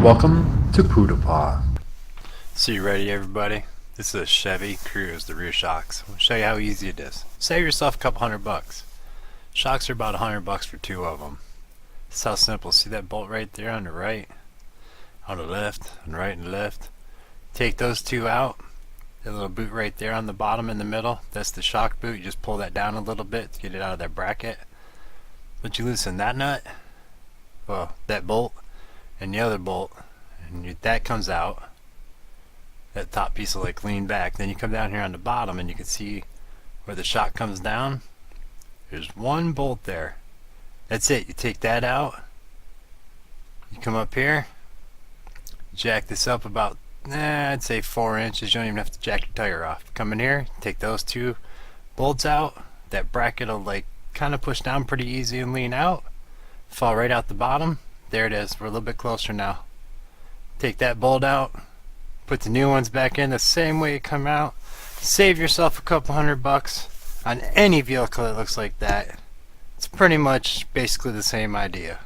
Welcome to PoodlePaw. So you ready, everybody? This is a Chevy Cruze, the rear shocks. I'll show you how easy it is. Save yourself a couple $100. Shocks are about $100 for two of them. It's how simple. See that bolt right there on the right, on the left, on the right and the left? Take those two out. That little boot right there on the bottom in the middle, that's the shock boot. You just pull that down a little bit to get it out of that bracket. But you loosen that nut, well, that bolt, and the other bolt, and that comes out. That top piece will like lean back. Then you come down here on the bottom and you can see where the shock comes down. There's one bolt there. That's it. You take that out. You come up here, jack this up about, I'd say 4 inches. You don't even have to jack your tire off. Come in here, take those two bolts out. That bracket will like kind of push down pretty easy and lean out. Fall right out the bottom. There it is. We're a little bit closer now. Take that bolt out. Put the new ones back in the same way it come out. Save yourself a couple $100 on any vehicle that looks like that. It's pretty much basically the same idea.